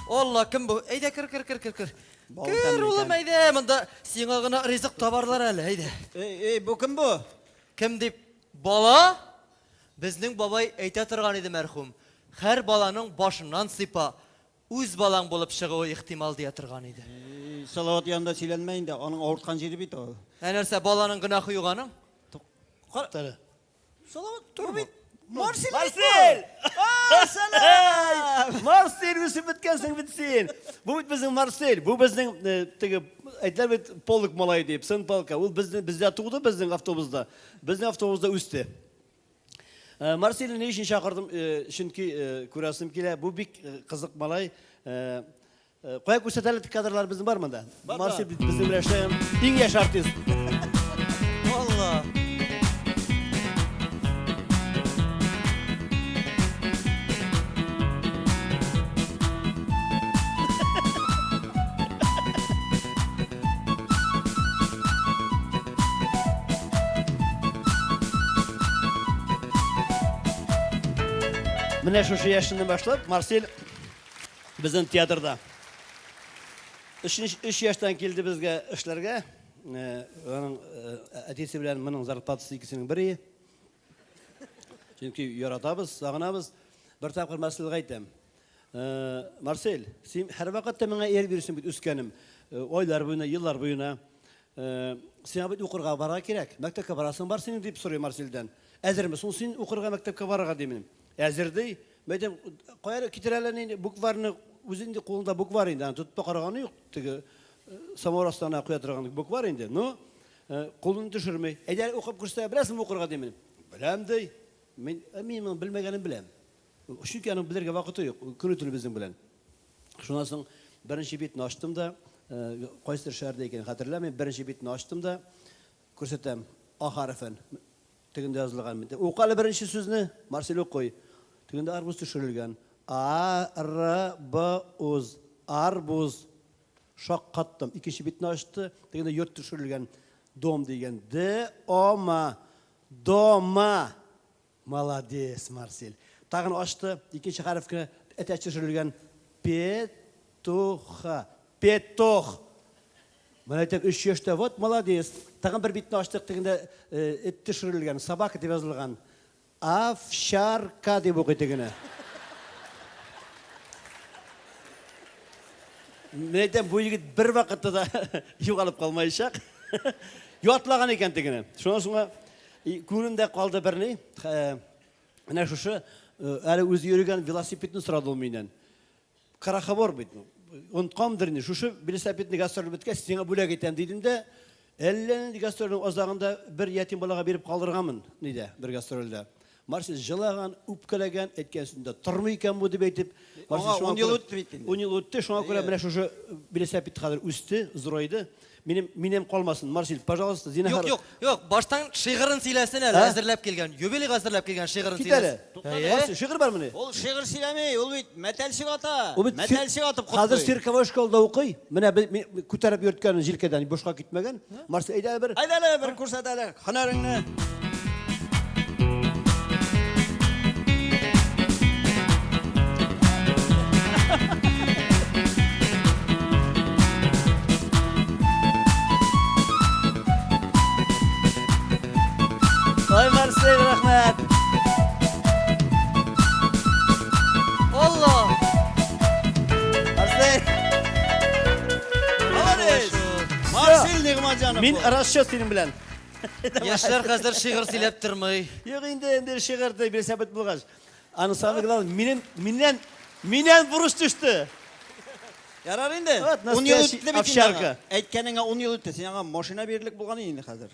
Алла, кем бу? Әйдә, кер. Бал Кер, тәмле улым, икән. әйдә, монда сиңа гына ризык табарлар әле, әйдә. Бу кем бу? Кем дип? Бала? Безнең бабай әйтә торган иде мәрхүм. Һәр баланың башыннан сыйпа, үз балаң булып чыгуы ихтимал дия торган иде. Салават янында сөйләнмә инде, аның авырткан җире бит ул. Ә нәрсә, баланың гөнаһы юганың? Салават, бу бит Марсель! Марсель! Салам! Марсель үсеп беткәнсең бит син. Бу бит безнең Марсель. Бу безнең теге әйтләр бит полк малай дип, сын полка. Ул бездә туды безнең автобуста. Безнең автобуста үсте. Марсельне ни өчен чакырдым? Чөнки күрәсем килә. Бу бик кызык малай. Кая күрсәтәләр кадрлар безнең бар монда? Марсель бит безнең белән эшләгән иң яшь артист. Алла. Менә шушы яшеннән башлап Марсель безнең театрда 3 яшьтән килде безгә эшләргә. Аның әтисе белән моның зарплатасы икесенең бере. Чөнки яратабыз, сагынабыз. Бер тапкыр Марсельгә әйтәм. Марсель, син һәр вакытта миңа ир бирсең бит үскәнем. Ойлар буена, еллар буена. Син бит укырга барырга кирәк. Мәктәпкә барасың бар синең дип сорый Марсельдән. Әзерме? Соң син укырга мәктәпкә барырга димин. Әзерди. Мәдәм кая китерәләр инде букварны үзендә кулында буквар инде. Тутып караганы юк. Теге самовар астына куя торган буквар инде. Ну, кулын төшермәй. Әйдә укып күрсә, беләсеңме укырга димин. Беләм ди. Мин белмәгәнен беләм. Чөнки аның белергә вакыты юк. Көне төне безнең белән. Шуннан соң беренче битне ачтым да, кайсы шәһәрдә икән хәтерләмим. Беренче битне ачтым да күрсәтәм. А хәрефен. Тегендә язылган. Укалы беренче сүзне Марсель укый. Тегендә арбуз төшерелгән. Арбуз. Арбуз. Шаккаттым. Икенче битне ачты. Тегендә йорт төшерелгән. Дом дигән. Дома. Дома. Молодец, Марсель. Тагын ачты. Икенче хәрефкә әтә төшерелгән. Петуха. Петух. Мен әйтәм 3 яшьтә, вот молодец. Тагын бер битне ачтык, тегендә эт төшерелгән, собака дип язылган. Овчарка дип укый тегене. Мен әйтәм, бу егет бер вакытта да югалып калмаячак. Ятлаган икән тегене. Шуннан соң күңелемдә калды берни. Менә шушы әле үзе йөргән велосипедны сорады ул миннән. Карахабор бит. Онткамдыр инде. Шушы велосипедны гастроль биткәч, сиңа бүләк итәм дидем дә, әллә нинди гастрольнең азагында бер ятим балага биреп калдырганмын, ниде, бер гастрольдә. Марсель җылаган, үпкәләгән, әйткәнсендә тормый икән бу дип әйтеп, Марсель 10 ел үтте бит инде. 10 ел үтте, шуңа күрә менә шушы велосипед хәзер үсте, зурайды. Минем калмасын. Марсель, пожалуйста, зинахар. Юк, баштан шигырын сөйләсен әле, әзерләп килгән. Юбилей әзерләп килгән шигырын Китәле. сөйләсен. Марсель, шигырь бармы? Ул шигырь сөйләмәй, ул бит мәтәлчек ата. Ул бит Мәтәлчек атып куйды. Хәзер цирковой школада укый. Менә күтәреп йөрткән җилкәдән бушка китмәгән. Марсель, әйдә бер. Әйдәле бер күрсәт әле. Һөнәреңне. Ай Марсель, рәхмәт. Алла! Марсель. Молодец. Марсель Нигъматҗанов. Мин расчет синең белән. Яшьләр хәзер шигырь сөйләп тормый. Юк инде шигырьдә велосипед булгач. Аны самый главный миннән бурыч төште. Ярар инде. Вот, 10 ел үтте бит овчарка. инде. Әйткәнеңә 10 ел үтте. Сиңа машина бирелек булган инде хәзер.